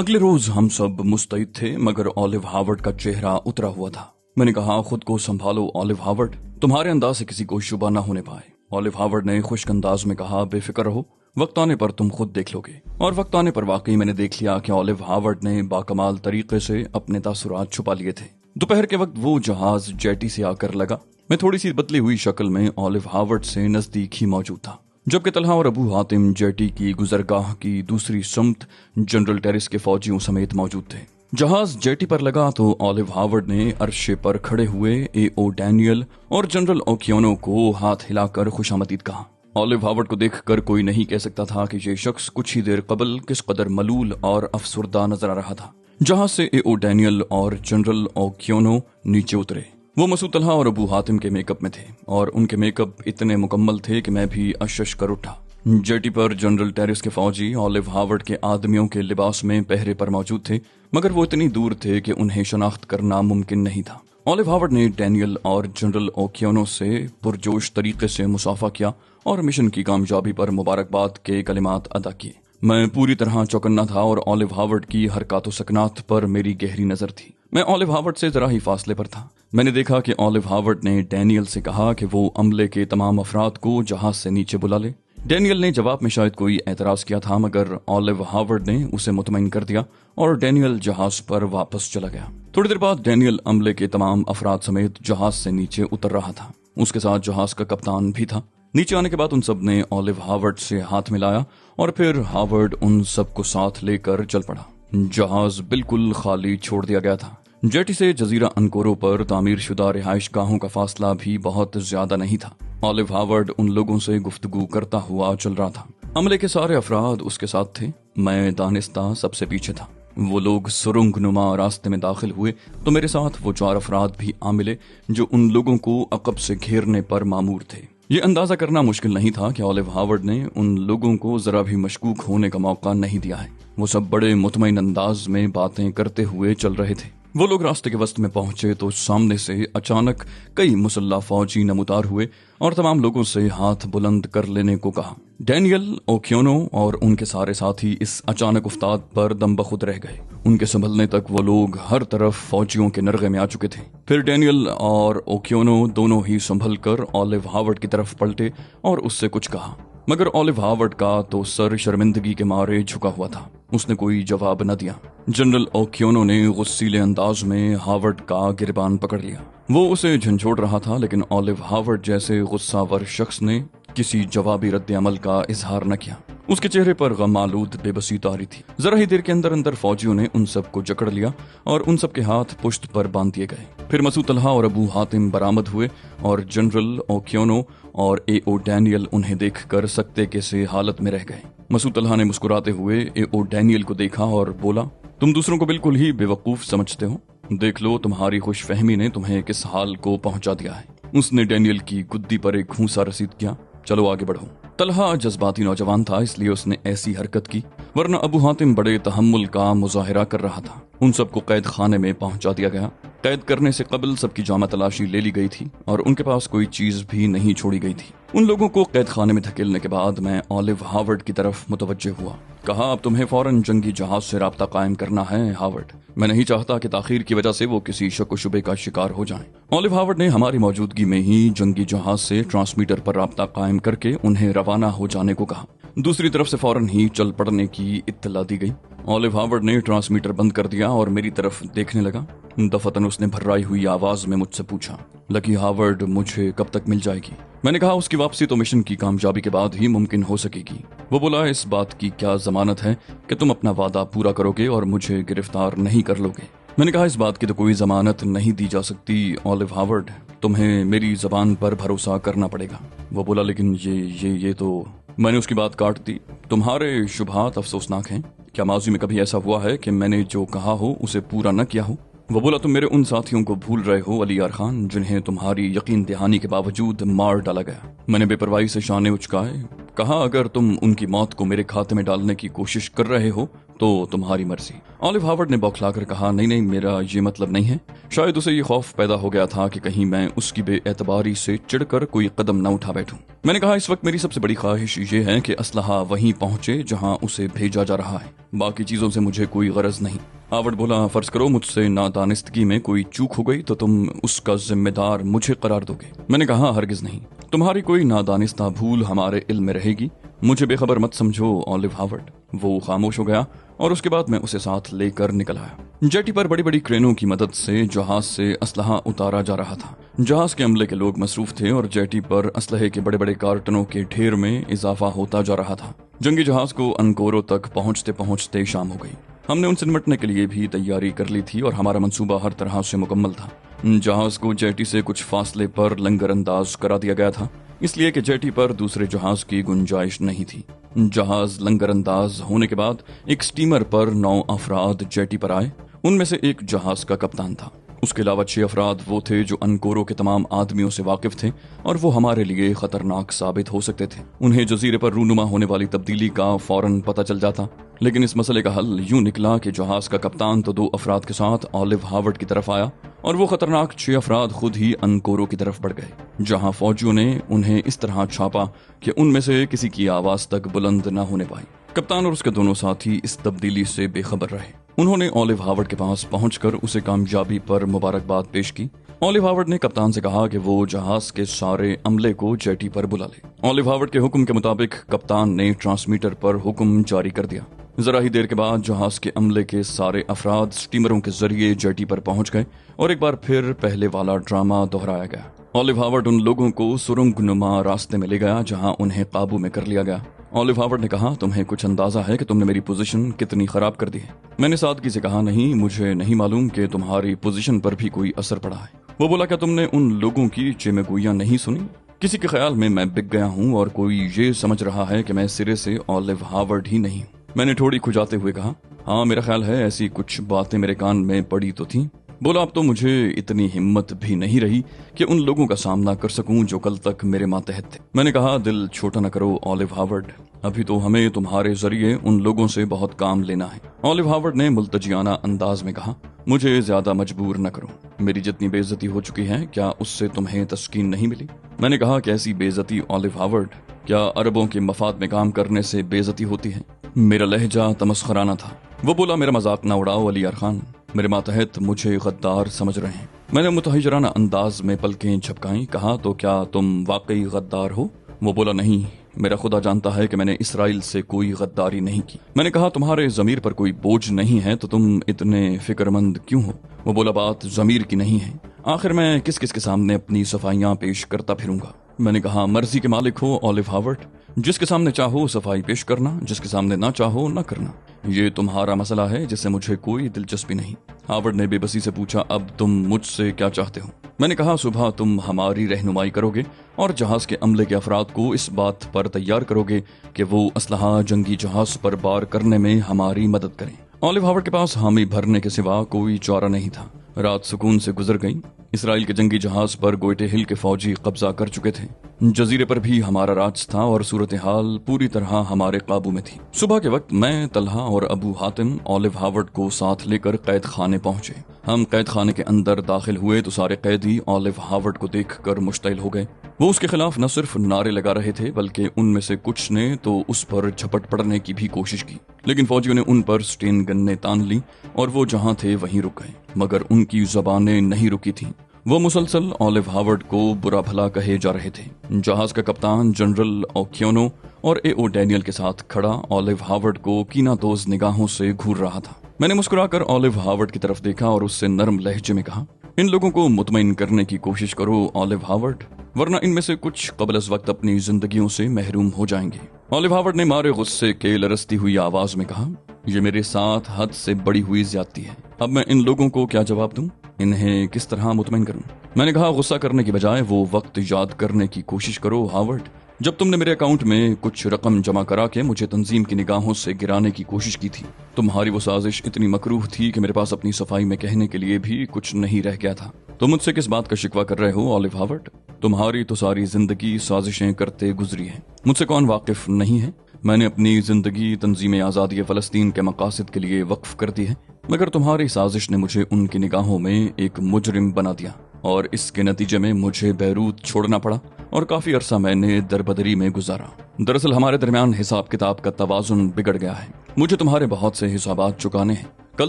अगले रोज हम सब मुस्तैद थे, मगर ऑलिव हार्वर्ड का चेहरा उतरा हुआ था। मैंने कहा, खुद को संभालो ऑलिव हार्वर्ड, तुम्हारे अंदाज से किसी को शुबा न होने पाए। ऑलिव हार्वर्ड ने खुश्क अंदाज में कहा, बेफिक्र रहो, वक्त आने पर तुम खुद देख लोगे। और वक्त आने पर वाकई मैंने देख लिया कि ऑलिव हार्वर्ड ने बाकमाल तरीके से अपने तासुरात छुपा लिए थे। दोपहर के वक्त वो जहाज जेटी से आकर लगा। मैं थोड़ी सी बदली हुई शक्ल में ऑलिव हार्वर्ड से नजदीक ही मौजूद था, जबकि तलहा और अबू हातिम जेटी की गुजरगाह की दूसरी समत जनरल टेरिस के फौजियों समेत मौजूद थे। जहाज जेटी पर लगा तो ऑलिव हार्वर्ड ने अरशे पर खड़े हुए A.O. डैनियल और जनरल ओकियोनो को हाथ हिलाकर खुशामदीद कहा। ऑलिव हार्वर्ड को देखकर कोई नहीं कह सकता था कि ये शख्स कुछ ही देर कबल किस कदर मलूल और अफसुर्दा नजर आ रहा था। जहाज से A.O. डैनियल और जनरल ओकियोनो नीचे उतरे। वो मसूद तलहा और अबू हातिम के मेकअप में थे और उनके मेकअप इतने मुकम्मल थे कि मैं भी अशश कर उठा। जेटी पर जनरल टेरिस के फौजी ऑलिव हार्वर्ड के आदमियों के लिबास में पहरे पर मौजूद थे, मगर वो इतनी दूर थे कि उन्हें शनाख्त करना मुमकिन नहीं था। ऑलिव हार्वर्ड ने डैनियल और जनरल ओकियोनो से पुरजोश तरीके से मुसाफा किया और मिशन की कामयाबी पर मुबारकबाद के कलिमात अदा किए। मैं पूरी तरह चौकन्ना था और ऑलिव हार्वर्ड की हरकत व सकनात पर मेरी गहरी नजर थी। मैं ऑलिव हार्वर्ड से जरा ही फासले पर था। मैंने देखा कि ऑलिव हार्वर्ड ने डैनियल से कहा कि वो अमले के तमाम अफराद को जहाज से नीचे बुला ले। डैनियल ने जवाब में शायद कोई एतराज किया था, मगर ऑलिव हार्वर्ड ने उसे मुतमईन कर दिया और डैनियल जहाज पर वापस चला गया। थोड़ी देर बाद डैनियल अमले के तमाम अफराद समेत जहाज से नीचे उतर रहा था। उसके साथ जहाज का कप्तान भी था। नीचे आने के बाद उन सब ने ऑलिव हार्वर्ड से हाथ मिलाया और फिर हार्वर्ड उन सबको साथ लेकर चल पड़ा। जहाज बिल्कुल खाली छोड़ दिया गया था। जेटी से जजीरा अनकोरो पर तामीर शुदा रिहाइश गाहों का फासला भी बहुत ज्यादा नहीं था। ऑलिव हार्वर्ड उन लोगों से गुफ्तगू करता हुआ चल रहा था। अमले के सारे अफराद उसके साथ थे। मैं दानिस्ता सबसे पीछे था। वो लोग सुरंग नुमा रास्ते में दाखिल हुए तो मेरे साथ वो 4 अफराद भी आ मिले जो उन लोगों को अकब से घेरने पर मामूर थे। ये अंदाजा करना मुश्किल नहीं था कि ऑलिव हार्वर्ड ने उन लोगों को जरा भी मशकूक होने का मौका नहीं दिया है। वो सब बड़े मुतमईन अंदाज में बातें करते हुए चल रहे थे। वो लोग रास्ते के वस्त में पहुंचे तो सामने से अचानक कई मुसल्ला फौजी नमूदार हुए और तमाम लोगों से हाथ बुलंद कर लेने को कहा। डैनियल, ओकियोनो और उनके सारे साथी इस अचानक उफ्ताद पर दम बखुद रह गए। उनके संभलने तक वो लोग हर तरफ फौजियों के नरगे में आ चुके थे। फिर डैनियल और ओकियोनो दोनों ही संभल कर ऑलिव हार्वर्ड की तरफ पलटे और उससे कुछ कहा, मगर ऑलिव हार्वर्ड का तो सर शर्मिंदगी के मारे झुका हुआ था। उसने कोई जवाब न दिया। जनरल ओकियोनो ने गुस्सीले अंदाज में हार्वर्ड का गिरबान पकड़ लिया। वो उसे झंझोड़ रहा था, लेकिन ऑलिव हार्वर्ड जैसे गुस्सावर शख्स ने किसी जवाबी रद्द अमल का इजहार न किया। उसके चेहरे पर गम आलूद बेबसी तारी थी। जरा ही देर के अंदर अंदर फौजियों ने उन सबको जकड़ लिया और उन सब के हाथ पुश्त पर बांध दिए गए। फिर मसूद तलहा और अबू हातिम बरामद हुए और जनरल ओकियोनो और A.O. डैनियल उन्हें देखकर सकते के से हालत में रह गए। मसूद तलहा ने मुस्कुराते हुए A.O. डैनियल को देखा और बोला, तुम दूसरों को बिल्कुल ही बेवकूफ समझते हो। देख लो तुम्हारी खुशफहमी ने तुम्हें किस हाल को पहुंचा दिया है। उसने डैनियल की गुद्दी पर एक घूंसा रसीद किया। चलो आगे बढ़ो। तलहा जज्बाती नौजवान था, इसलिए उसने ऐसी हरकत की, वरना अबू हातिम बड़े तहम्मुल का मुजाहिरा कर रहा था। उन सबको कैद खाने में पहुंचा दिया गया। कैद करने से कबल सबकी जामा तलाशी ले ली गई थी और उनके पास कोई चीज भी नहीं छोड़ी गई थी। उन लोगों को कैद खाने में धकेलने के बाद मैं ऑलिव हार्वर्ड की तरफ मुतवज्जे हुआ। कहा, अब तुम्हें फौरन जंगी जहाज से राब्ता कायम करना है हार्वर्ड। मैं नहीं चाहता कि ताखीर की वजह से वो किसी शक व शुबे का शिकार हो जाएं। ऑलिव हार्वर्ड ने हमारी मौजूदगी में ही जंगी जहाज से ट्रांसमीटर पर राब्ता कायम करके उन्हें रवाना हो जाने को कहा। दूसरी तरफ से फौरन ही चल पड़ने की इत्तला दी गई। ऑलिव हार्वर्ड ने ट्रांसमीटर बंद कर दिया और मेरी तरफ देखने लगा। दफतन उसने भर्राई हुई आवाज में मुझसे पूछा, लकी हार्वर्ड मुझे कब तक मिल जाएगी? मैंने कहा, उसकी वापसी तो मिशन की कामयाबी के बाद ही मुमकिन हो सकेगी। वो बोला, इस बात की क्या जमानत है कि तुम अपना वादा पूरा करोगे और मुझे गिरफ्तार नहीं कर लोगे? मैंने कहा, इस बात की तो कोई जमानत नहीं दी जा सकती ऑलिव हार्वर्ड, तुम्हें मेरी जबान पर भरोसा करना पड़ेगा। वो बोला, लेकिन ये तो। मैंने उसकी बात काट दी। तुम्हारे शुभात अफसोसनाक हैं। क्या माजी में कभी ऐसा हुआ है कि मैंने जो कहा हो उसे पूरा न किया हो? वो बोला, तुम मेरे उन साथियों को भूल रहे हो अली यार खान, जिन्हें तुम्हारी यकीन दहानी के बावजूद मार डाला गया। मैंने बेपरवाही से शाने उचकाए। कहा, अगर तुम उनकी मौत को मेरे खाते में डालने की कोशिश कर रहे हो तो तुम्हारी मर्जी। ऑलिव हावर्ड ने बौखला कर कहा, नहीं नहीं, मेरा ये मतलब नहीं है। शायद उसे ये खौफ पैदा हो गया था कि कहीं मैं उसकी बेएतबारी से चिढ़कर कोई कदम न उठा बैठूं। मैंने कहा, इस वक्त मेरी सबसे बड़ी ख्वाहिश ये है कि असलहा वहीं पहुंचे जहां उसे भेजा जा रहा है, बाकी चीजों से मुझे कोई गरज नहीं। हावर्ड बोला, फर्ज करो मुझसे नादानिस्तगी में कोई चूक हो गई तो तुम उसका जिम्मेदार मुझे करार दोगे? मैंने कहा, हरगिज नहीं, तुम्हारी कोई नादानिस्ता भूल हमारे इल्म में रहेगी, मुझे बेखबर मत समझो ऑलिव हावर्ड। वो खामोश हो गया और उसके बाद मैं उसे साथ लेकर निकल आया। जेटी पर बड़ी बड़ी क्रेनों की मदद से जहाज से असलहा उतारा जा रहा था। जहाज के अमले के लोग मसरूफ थे और जेटी पर असलहे के बड़े बड़े कार्टनों के ढेर में इजाफा होता जा रहा था। जंगी जहाज को अनकोरो तक पहुंचते पहुंचते शाम हो गई। हमने उनसे निपटने के लिए भी तैयारी कर ली थी और हमारा मंसूबा हर तरह से मुकम्मल था। जहाज को जेटी से कुछ फासले पर लंगर अंदाज करा दिया गया था, इसलिए कि जेटी पर दूसरे जहाज की गुंजाइश नहीं थी। जहाज लंगर अंदाज होने के बाद एक स्टीमर पर 9 अफराद जेटी पर आए। उनमें से एक जहाज का कप्तान था। उसके अलावा 6 अफराद वो थे जो अनकोरो के तमाम आदमियों से वाकिफ थे और वो हमारे लिए खतरनाक साबित हो सकते थे। उन्हें जजीरे पर रूनुमा होने वाली तब्दीली का फौरन पता चल जाता, लेकिन इस मसले का हल यूं निकला कि जहाज का कप्तान तो 2 अफराद के साथ ऑलिव हावर्ड की तरफ आया और वो खतरनाक 6 अफराद खुद ही अनकोरो की तरफ बढ़ गए, जहां फौजियों ने उन्हें इस तरह छापा कि उनमें से किसी की आवाज तक बुलंद न होने पाई। कप्तान और उसके दोनों साथी इस तब्दीली से बेखबर रहे। उन्होंने ऑलिव हावर्ड के पास पहुंचकर उसे कामयाबी पर मुबारकबाद पेश की। ऑलिव हावर्ड ने कप्तान से कहा कि वो जहाज के सारे अमले को जेटी पर बुला ले। ऑलिव हावर्ड के हुक्म के मुताबिक कप्तान ने ट्रांसमीटर पर हुक्म जारी कर दिया। जरा ही देर के बाद जहाज के अमले के सारे अफराद स्टीमरों के जरिए जेटी पर पहुंच गए और एक बार फिर पहले वाला ड्रामा दोहराया गया। ऑलिव हावर्ड उन लोगों को सुरंगनुमा रास्ते में ले गया जहां उन्हें काबू में कर लिया गया। ऑलिव हावर्ड ने कहा, तुम्हें कुछ अंदाजा है कि तुमने मेरी पोजीशन कितनी खराब कर दी है? मैंने सादगी से कहा, नहीं, मुझे नहीं मालूम कि तुम्हारी पोजीशन पर भी कोई असर पड़ा है। वो बोला, क्या तुमने उन लोगों की चिमगुइयां नहीं सुनी? किसी के ख्याल में मैं बिक गया हूँ और कोई ये समझ रहा है कि मैं सिरे से ऑलिव हावर्ड ही नहीं हूँ। मैंने ठोड़ी खुजाते हुए कहा, हाँ, मेरा ख्याल है ऐसी कुछ बातें मेरे कान में पड़ी तो थी। बोला, अब तो मुझे इतनी हिम्मत भी नहीं रही कि उन लोगों का सामना कर सकूं जो कल तक मेरे मातहत थे। मैंने कहा, दिल छोटा न करो ऑलिव हावर्ड, अभी तो हमें तुम्हारे जरिए उन लोगों से बहुत काम लेना है। ऑलिव हावर्ड ने मुल्तजियाना अंदाज में कहा, मुझे ज्यादा मजबूर न करो, मेरी जितनी बेइज्जती हो चुकी है क्या उससे तुम्हें तस्कीन नहीं मिली? मैंने कहा, कैसी बेइज्जती ऑलिव हावर्ड? क्या अरबों के मफाद में काम करने से बेइज्जती होती है? मेरा लहजा तमस्खराना था। वो बोला, मेरा मजाक ना उड़ाओ अली यार खान, मेरे मातहत मुझे गद्दार समझ रहे हैं। मैंने मुतहजराना अंदाज में पलकें झपकाई। कहा, तो क्या तुम वाकई गद्दार हो? वो बोला, नहीं, मेरा खुदा जानता है कि मैंने इसराइल से कोई गद्दारी नहीं की। मैंने कहा, तुम्हारे जमीर पर कोई बोझ नहीं है तो तुम इतने फिक्रमंद क्यों हो? वो बोला, बात जमीर की नहीं है, आखिर मैं किस किस के सामने अपनी सफाइयां पेश करता फिरूंगा? मैंने कहा, मर्जी के मालिक हो ऑलिव हावर्ड, जिसके सामने चाहो सफाई पेश करना, जिसके सामने ना चाहो ना करना, ये तुम्हारा मसला है जिससे मुझे कोई दिलचस्पी नहीं। हावर्ड ने बेबसी से पूछा, अब तुम मुझसे क्या चाहते हो? मैंने कहा, सुबह तुम हमारी रहनुमाई करोगे और जहाज के अमले के अफराद को इस बात पर तैयार करोगे कि वो असलहा जंगी जहाज पर बार करने में हमारी मदद करें। ऑलिव हावर्ड के पास हामी भरने के सिवा कोई चारा नहीं था। रात सुकून से गुजर गई। इसराइल के जंगी जहाज पर गोइटे हिल के फौजी कब्जा कर चुके थे। जजीरे पर भी हमारा राज था और सूरत हाल पूरी तरह हमारे काबू में थी। सुबह के वक्त मैं, तलहा और अबू हातिम ऑलिव हावर्ड को साथ लेकर कैद खाने पहुंचे। हम कैद खाने के अंदर दाखिल हुए तो सारे कैदी ऑलिव हावर्ड को देखकर मुश्तइल हो गए। वो उसके खिलाफ न सिर्फ नारे लगा रहे थे बल्कि उनमें से कुछ ने तो उस पर झपट पड़ने की भी कोशिश की, लेकिन फौजियों ने उन पर स्टेन गन्ने तान ली और वो जहां थे वहीं रुक गए। मगर उनकी जबानें नहीं रुकी थीं। वो मुसलसल ऑलिव हावर्ड को बुरा भला कहे जा रहे थे। जहाज का कप्तान जनरल ओक्योनो और एओ डैनियल के साथ खड़ा ऑलिव हावर्ड को कीनातोज निगाहों से घूर रहा था। मैंने मुस्कुराकर ऑलिव हावर्ड की तरफ देखा और उससे नरम लहजे में कहा, इन लोगों को मुतमईन करने की कोशिश करो ऑलिव हावर्ड, वरना इनमें से कुछ कबल अज़ वक्त अपनी जिंदगियों से महरूम हो जाएंगे। ऑलिव हावर्ड ने मारे गुस्से के लरसती हुई आवाज में कहा, ये मेरे साथ हद से बड़ी हुई ज्यादती है। अब मैं इन लोगों को क्या जवाब दूं? इन्हें किस तरह मुतमईन करूं? मैंने कहा, गुस्सा करने की बजाय वो वक्त याद करने की कोशिश करो हावर्ड, जब तुमने मेरे अकाउंट में कुछ रकम जमा करा के मुझे तंजीम की निगाहों से गिराने की कोशिश की थी। तुम्हारी वो साजिश इतनी मकरूह थी कि मेरे पास अपनी सफाई में कहने के लिए भी कुछ नहीं रह गया था। तुम मुझसे किस बात का शिकवा कर रहे हो ऑलिव हावर्ड? तुम्हारी तो सारी जिंदगी साजिशें करते गुजरी है, मुझसे कौन वाकिफ नहीं है? میں نے اپنی زندگی تنظیم آزادی فلسطین کے مقاصد کے لیے وقف کر دی ہے، مگر تمہاری سازش نے مجھے ان کی نگاہوں میں ایک مجرم بنا دیا اور اس کے نتیجے میں مجھے بیروت چھوڑنا پڑا اور کافی عرصہ میں نے دربدری میں گزارا۔ دراصل ہمارے درمیان حساب کتاب کا توازن بگڑ گیا ہے، مجھے تمہارے بہت سے حسابات چکانے ہیں۔ کل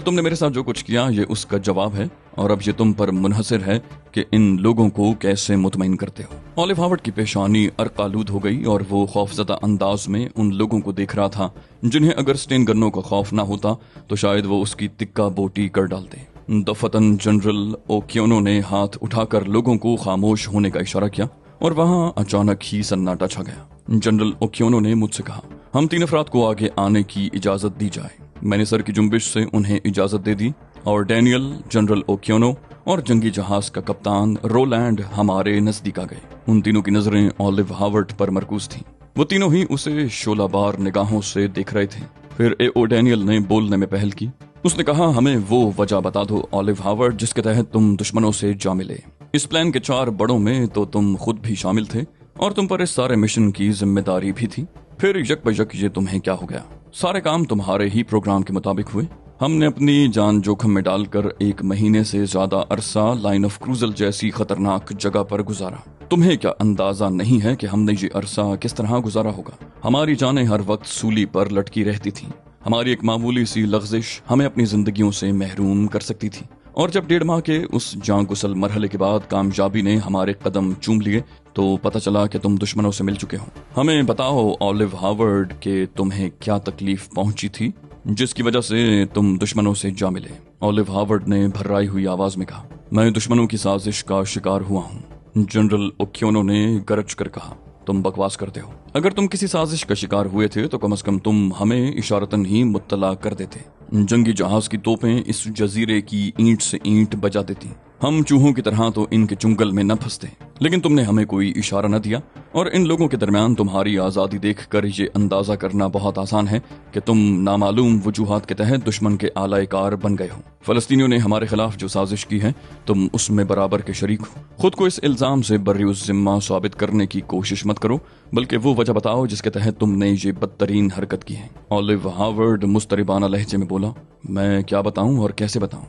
تم نے میرے ساتھ جو کچھ کیا یہ اس کا جواب ہے، اور اب یہ تم پر منحصر ہے کہ ان لوگوں کو کیسے مطمئن کرتے ہو۔ اولیو ہاورڈ کی پیشانی ارقالود ہو گئی اور وہ خوفزدہ انداز میں ان لوگوں کو دیکھ رہا تھا جنہیں اگر سٹین گنوں کا خوف نہ ہوتا تو شاید وہ اس کی تکہ بوٹی کر ڈالتے۔ دفتن جنرل اوکیونو نے ہاتھ اٹھا کر لوگوں کو خاموش ہونے کا اشارہ کیا اور وہاں اچانک ہی سناٹا چھا گیا۔ جنرل اوکیونو نے مجھ سے کہا، ہم 3 افراد کو آگے آنے کی اجازت دی جائے۔ میں نے سر کی جنبش سے انہیں اجازت دے دی اور ڈینیل، جنرل اوکیونو اور جنگی جہاز کا کپتان رولینڈ ہمارے نزدیک آ گئے۔ ان تینوں کی نظریں اولیو ہاورڈ پر مرکوز تھیں، وہ تینوں ہی اسے شعلہ بار نگاہوں سے دیکھ رہے تھے۔ پھر ڈینیل نے بولنے میں پہل کی۔ اس نے کہا، ہمیں وہ وجہ بتا دو اولیو ہاورڈ جس کے تحت تم دشمنوں سے جا ملے۔ اس پلان کے 4 بڑوں میں تو تم خود بھی شامل تھے اور تم پر اس سارے مشن کی ذمہ داری بھی تھی۔ پھر یک بجک یہ تمہیں کیا ہو گیا؟ سارے کام تمہارے ہی پروگرام کے مطابق ہوئے۔ ہم نے اپنی جان جوخم میں ڈال کر 1 مہینے سے زیادہ عرصہ لائن آف کروزل جیسی خطرناک جگہ پر گزارا۔ تمہیں کیا اندازہ نہیں ہے کہ ہم نے یہ عرصہ کس طرح گزارا ہوگا؟ ہماری جانیں ہر وقت سولی پر لٹکی رہتی تھیں۔ ہماری ایک معمولی سی لغزش ہمیں اپنی زندگیوں سے محروم کر سکتی تھی، اور جب 1.5 ماہ کے اس جان گسل مرحلے کے بعد کامیابی نے ہمارے قدم چوم لیے تو پتہ چلا کہ تم دشمنوں سے مل چکے ہو۔ ہمیں بتاؤ اولیو ہاورڈ کہ تمہیں کیا تکلیف پہنچی تھی جس کی وجہ سے تم دشمنوں سے جا ملے۔ اولیو ہاورڈ نے بھرائی ہوئی آواز میں کہا، میں دشمنوں کی سازش کا شکار ہوا ہوں۔ جنرل اوکیونو نے گرج کر کہا، تم بکواس کرتے ہو۔ اگر تم کسی سازش کا شکار ہوئے تھے تو کم از کم تم ہمیں اشارتاً ہی مطلع کر دیتے۔ جنگی جہاز کی توپیں اس جزیرے کی اینٹ سے اینٹ بجا دیتی، ہم چوہوں کی طرح تو ان کے چنگل میں نہ پھنستے، لیکن تم نے ہمیں کوئی اشارہ نہ دیا، اور ان لوگوں کے درمیان تمہاری آزادی دیکھ کر یہ اندازہ کرنا بہت آسان ہے کہ تم نامعلوم وجوہات کے تحت دشمن کے آلائے کار بن گئے ہو۔ فلسطینیوں نے ہمارے خلاف جو سازش کی ہے تم اس میں برابر کے شریک ہو۔ خود کو اس الزام سے بری الذمہ ثابت کرنے کی کوشش مت کرو، بلکہ وہ وجہ بتاؤ جس کے تحت تم نے یہ بدترین حرکت کی ہے۔ اولیو ہاورڈ مضطربانہ لہجے میں بولا، میں کیا بتاؤں اور کیسے بتاؤں؟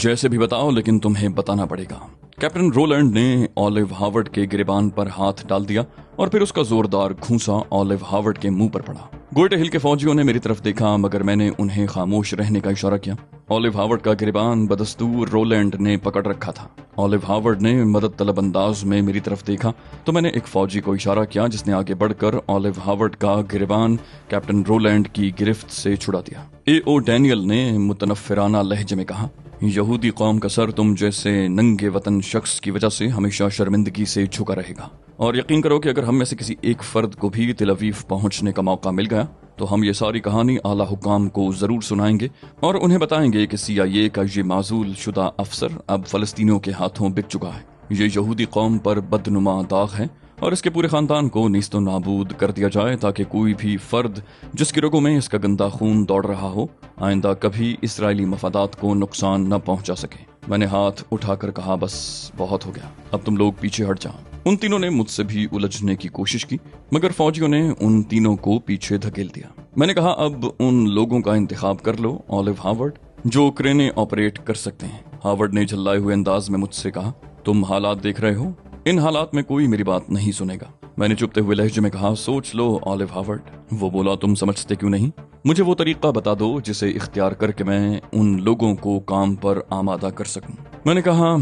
جیسے بھی بتاؤ، لیکن تمہیں بتانا پڑے گا۔ کیپٹن رولینڈ نے اولیو ہاورڈ کے گریبان پر ہاتھ ڈال دیا اور پھر اس کا زوردار گھونسا اولیو ہاورڈ کے منہ پر پڑا۔ گوئٹے ہل کے فوجیوں نے میری طرف دیکھا مگر میں نے انہیں خاموش رہنے کا اشارہ کیا۔ اولیو ہاورڈ کا گریبان بدستور رولینڈ نے پکڑ رکھا تھا۔ اولیو ہاورڈ نے مدد طلب انداز میں میری طرف دیکھا تو میں نے ایک فوجی کو اشارہ کیا جس نے آگے بڑھ کر اولیو ہاورڈ کا گریبان کیپٹن رولینڈ کی گرفت سے چھڑا دیا۔ ڈینیل نے متنفرانہ لہجے میں کہا، یہودی قوم کا سر تم جیسے ننگے وطن شخص کی وجہ سے ہمیشہ شرمندگی سے جھکا رہے گا، اور یقین کرو کہ اگر ہم میں سے کسی ایک فرد کو بھی تل اویو پہنچنے کا موقع مل گیا تو ہم یہ ساری کہانی اعلیٰ حکام کو ضرور سنائیں گے اور انہیں بتائیں گے کہ CIA کا یہ معزول شدہ افسر اب فلسطینیوں کے ہاتھوں بک چکا ہے۔ یہ یہودی قوم پر بدنما داغ ہے اور اس کے پورے خاندان کو نیست و نابود کر دیا جائے تاکہ کوئی بھی فرد جس کی رگوں میں اس کا گندا خون دوڑ رہا ہو آئندہ کبھی اسرائیلی مفادات کو نقصان نہ پہنچا سکے۔ میں نے ہاتھ اٹھا کر کہا، بس بہت ہو گیا، اب تم لوگ پیچھے ہٹ جاؤ۔ ان تینوں نے مجھ سے بھی الجھنے کی کوشش کی مگر فوجیوں نے ان تینوں کو پیچھے دھکیل دیا۔ میں نے کہا، اب ان لوگوں کا انتخاب کر لو اولیو ہاورڈ جو کرینیں آپریٹ کر سکتے ہیں۔ ہاورڈ نے جھلائے ہوئے انداز میں مجھ سے کہا، تم حالات دیکھ رہے ہو، ان حالات میں کوئی میری بات نہیں سنے گا۔ میں نے چپتے ہوئے لہجے میں کہا، سوچ لو اولیو ہاورڈ۔ وہ بولا، تم سمجھتے کیوں نہیں؟ مجھے وہ طریقہ بتا دو جسے اختیار کر کے میں ان لوگوں کو کام پر آمادہ کر سکوں۔ میں نے کہا،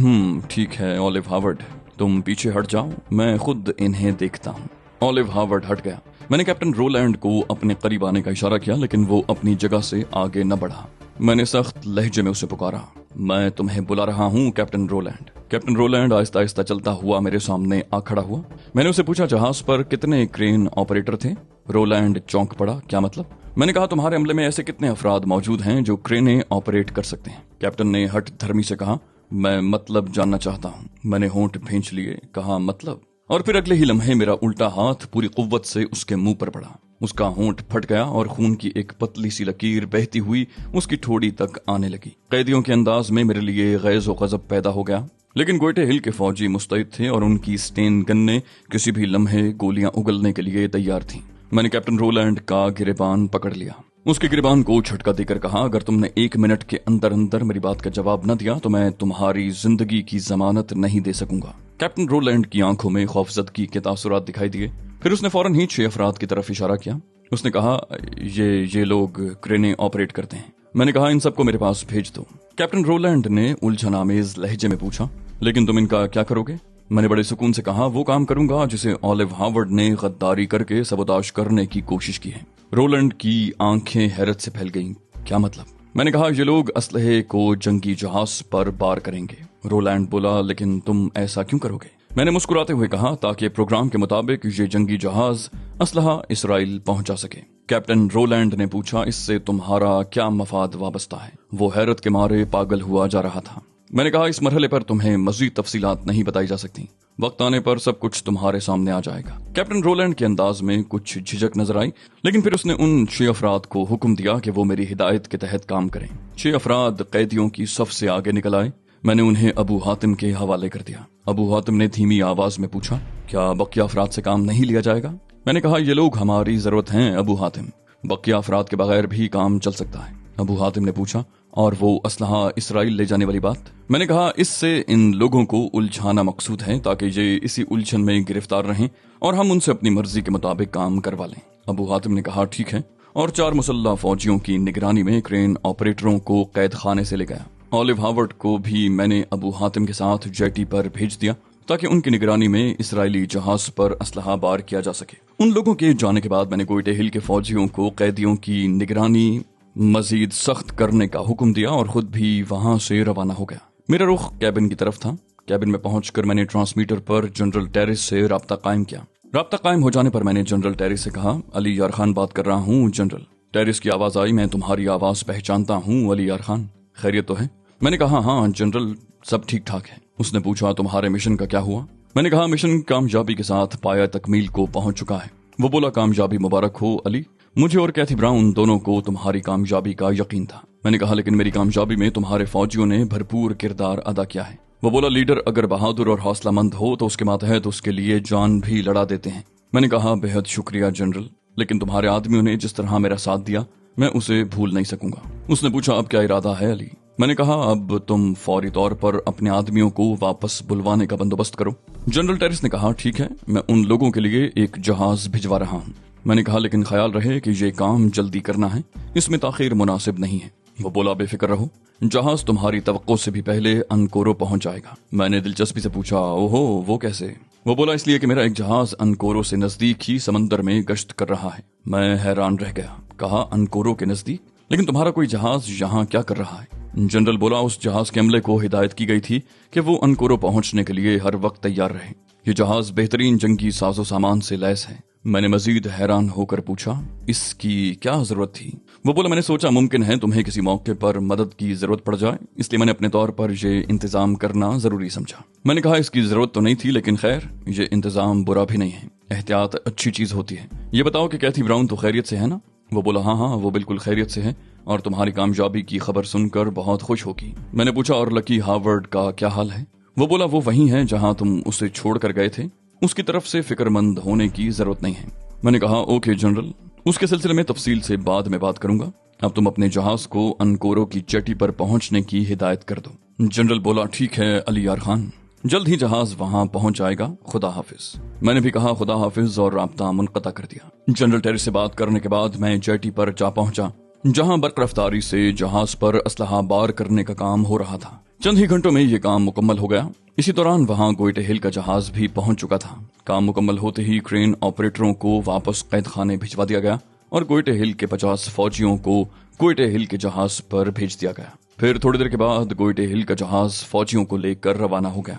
ٹھیک ہے اولیو ہاورڈ، تم پیچھے ہٹ جاؤ، میں خود انہیں دیکھتا ہوں۔ اولیو ہاورڈ ہٹ گیا۔ میں نے کیپٹن رولینڈ کو اپنے قریب آنے کا اشارہ کیا لیکن وہ اپنی جگہ سے آگے نہ بڑھا۔ میں نے سخت لہجے میں اسے پکارا، میں تمہیں بلا رہا ہوں کیپٹن رولینڈ۔ کیپٹن رولینڈ آہستہ آہستہ چلتا ہوا میرے سامنے آ کھڑا ہوا۔ میں نے اسے پوچھا، جہاز پر کتنے کرین آپریٹر تھے؟ رولینڈ چونک پڑا، کیا مطلب؟ میں نے کہا، تمہارے عملے میں ایسے کتنے افراد موجود ہیں جو کرینیں آپریٹ کر سکتے ہیں؟ کیپٹن نے ہٹ دھرمی سے کہا، میں مطلب جاننا چاہتا ہوں۔ میں نے ہونٹ بھینچ لیے، کہا مطلب؟ اور پھر اگلے ہی لمحے میرا الٹا ہاتھ پوری قوت سے اس کے منہ پر پڑا۔ اس کا ہونٹ پھٹ گیا اور خون کی ایک پتلی سی لکیر بہتی ہوئی اس کی ٹھوڑی تک آنے لگی۔ قیدیوں کے انداز میں میرے لیے غیظ و غضب پیدا ہو گیا، لیکن گوئٹے ہل کے فوجی مستعد تھے اور ان کی سٹین گنیں کسی بھی لمحے گولیاں اگلنے کے لیے تیار تھیں۔ मैंने कैप्टन रोलैंड का गिरेबान पकड़ लिया। उसके गिरेबान को झटका देकर कहा, अगर तुमने 1 मिनट के अंदर अंदर मेरी बात का जवाब न दिया तो मैं तुम्हारी जिंदगी की जमानत नहीं दे सकूंगा। कैप्टन रोलैंड की आंखों में खौफजदगी के तासुरात दिखाई दिए। फिर उसने फौरन ही 6 अफराद की तरफ इशारा किया। उसने कहा, ये लोग क्रेनें ऑपरेट करते हैं। मैंने कहा, इन सबको मेरे पास भेज दो। कैप्टन रोलैंड ने उलझन आमेज लहजे में पूछा, लेकिन तुम इनका क्या करोगे? मैंने बड़े सुकून से कहा, वो काम करूंगा जिसे ऑलिव हार्वर्ड ने गद्दारी करके सबोताश करने की कोशिश की है। रोलैंड की आंखें हैरत से फैल गईं। क्या मतलब? मैंने कहा, ये लोग असलहे को जंगी जहाज पर बार करेंगे। रोलैंड बोला, लेकिन तुम ऐसा क्यों करोगे? मैंने मुस्कुराते हुए कहा, ताकि प्रोग्राम के मुताबिक ये जंगी जहाज असलहा इसराइल पहुंचा सके। कैप्टन रोलैंड ने पूछा, इससे तुम्हारा क्या मफाद वाबस्ता है? वो हैरत के मारे पागल हुआ जा रहा था। मैंने कहा, इस मरहले पर तुम्हें मजीद तफसीलात नहीं बताई जा सकती। वक्त आने पर सब कुछ तुम्हारे सामने आ जाएगा। कैप्टन रोलैंड के अंदाज में कुछ झिझक नजर आई, लेकिन फिर उसने उन 6 अफराद को हुक्म दिया कि वो मेरी हिदायत के तहत काम करें। 6 अफराद कैदियों की सफ से आगे निकल आए। मैंने उन्हें अबू हातिम के हवाले कर दिया। अबू हातिम ने धीमी आवाज में पूछा, क्या बकिया अफराद से काम नहीं लिया जाएगा? मैंने कहा, ये लोग हमारी जरूरत हैं अबू हातिम, बकिया अफराद के बगैर भी काम चल सकता है। अबू हातिम ने पूछा, और वो असलहा इसराइल ले जाने वाली बात? मैंने कहा, इससे इन लोगों को उलझाना मकसूद है ताकि ये इसी उलझन में गिरफ्तार रहें और हम उनसे अपनी मर्जी के मुताबिक काम करवा लें। अबू हातिम ने कहा, ठीक है, और 4 मुसल्लह फौजियों की निगरानी में क्रेन ऑपरेटरों को कैद खाने से ले गया। ऑलिव हार्वर्ड को भी मैंने अबू हातिम के साथ जेटी पर भेज दिया ताकि उनकी निगरानी में इसराइली जहाज पर असलहा बार किया जा सके। उन लोगों के जाने के बाद मैंने गोइटे हिल के फौजियों को कैदियों की निगरानी मजीद सख्त करने का हुक्म दिया और खुद भी वहां से रवाना हो गया। मेरा रुख कैबिन की तरफ था। कैबिन में पहुंचकर मैंने ट्रांसमीटर पर जनरल टेरिस से राब्ता कायम किया। राब्ता कायम हो जाने पर मैंने जनरल टेरिस से कहा, अली यार खान बात कर रहा हूँ। जनरल टेरिस की आवाज आई, मैं तुम्हारी आवाज पहचानता हूँ अली यार खान, खैरियत तो है? मैंने कहा, हाँ जनरल, सब ठीक ठाक है। उसने पूछा, तुम्हारे मिशन का क्या हुआ? मैंने कहा, मिशन कामयाबी के साथ पाया तकमील को पहुंच चुका है। वो बोला, कामयाबी मुबारक हो अली, मुझे और कैथी ब्राउन दोनों को तुम्हारी कामयाबी का यकीन था। मैंने कहा, लेकिन मेरी कामयाबी में तुम्हारे फौजियों ने भरपूर किरदार अदा किया है। वो बोला, लीडर अगर बहादुर और हौसलामंद हो तो उसके मातहत उसके लिए जान भी लड़ा देते हैं। मैंने कहा, बेहद शुक्रिया जनरल, लेकिन तुम्हारे आदमियों ने जिस तरह मेरा साथ दिया मैं उसे भूल नहीं सकूंगा। उसने पूछा, अब क्या इरादा है अली? मैंने कहा, अब तुम फौरी तौर पर अपने आदमियों को वापस बुलवाने का बंदोबस्त करो। जनरल टेरिस ने कहा, ठीक है, मैं उन लोगों के लिए एक जहाज भिजवा रहा हूँ। मैंने कहा, लेकिन ख्याल रहे कि ये काम जल्दी करना है, इसमें ताखीर मुनासिब नहीं है। वो बोला, बेफिक्र रहो, जहाज तुम्हारी तवक्को से भी पहले अनकोरो पहुंच जाएगा। मैंने दिलचस्पी से पूछा, ओहो, वो कैसे? वो बोला, इसलिए कि मेरा एक जहाज अनकोरो से नजदीक ही समंदर में गश्त कर रहा है। मैं हैरान रह गया। कहा, अनकोरो के नजदीक? लेकिन तुम्हारा कोई जहाज यहाँ क्या कर रहा है? जनरल बोला, उस जहाज के अमले को हिदायत की गई थी कि वो अनकोरो पहुंचने के लिए हर वक्त तैयार रहे। ये जहाज बेहतरीन जंगी साजो सामान से लैस है। मैंने मजीद हैरान होकर पूछा, इसकी क्या जरूरत थी? वो बोला, मैंने सोचा मुमकिन है तुम्हें किसी मौके पर मदद की जरूरत पड़ जाए, इसलिए मैंने अपने तौर पर ये इंतजाम करना जरूरी समझा। मैंने कहा, इसकी जरूरत तो नहीं थी, लेकिन खैर, ये इंतजाम बुरा भी नहीं है, एहतियात अच्छी चीज होती है। ये बताओ कि कैथी ब्राउन तो खैरियत से है ना? वो बोला, हाँ हाँ, वो बिल्कुल खैरियत से है और तुम्हारी कामयाबी की खबर सुनकर बहुत खुश होगी। मैंने पूछा, और लकी हार्वर्ड का क्या हाल है? वो बोला, वो वही है जहां तुम उसे छोड़कर गए थे, उसकी तरफ से फिक्रमंद होने की जरूरत नहीं है। मैंने कहा, ओके जनरल, उसके सिलसिले में तफसील से बाद में बात करूंगा। अब तुम अपने जहाज को अनकोरो की जेटी पर पहुंचने की हिदायत कर दो। जनरल बोला, ठीक है अली यार खान, जल्द ही जहाज वहां पहुंच जाएगा, खुदा हाफिज। मैंने भी कहा, खुदा हाफिज, और राब्ता मुनक़ता कर दिया। जनरल टेरिस से बात करने के बाद मैं जेटी पर जा पहुंचा, जहां बरकरफ्तारी से जहाज पर असलहा बार करने का काम हो रहा था। चंद ही घंटों में ये काम मुकम्मल हो गया। इसी दौरान वहां गोइटे हिल का जहाज भी पहुंच चुका था। काम मुकम्मल होते ही क्रेन ऑपरेटरों को वापस कैद खाने भिजवा दिया गया और गोइटे हिल के 50 फौजियों को गोइटे हिल के जहाज पर भेज दिया गया। फिर थोड़ी देर के बाद गोइटे हिल का जहाज फौजियों को लेकर रवाना हो गया।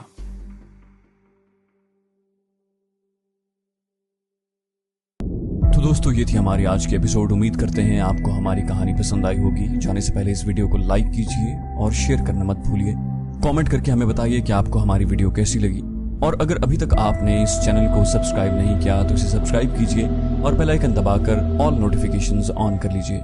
तो दोस्तों, ये थी हमारी आज की एपिसोड। उम्मीद करते हैं आपको हमारी कहानी पसंद आई होगी। जाने से पहले इस वीडियो को लाइक कीजिए और शेयर करना मत भूलिए। कमेंट करके हमें बताइए कि आपको हमारी वीडियो कैसी लगी, और अगर अभी तक आपने इस चैनल को सब्सक्राइब नहीं किया तो इसे सब्सक्राइब कीजिए और बेल आइकन दबाकर ऑल नोटिफिकेशंस ऑन कर लीजिए।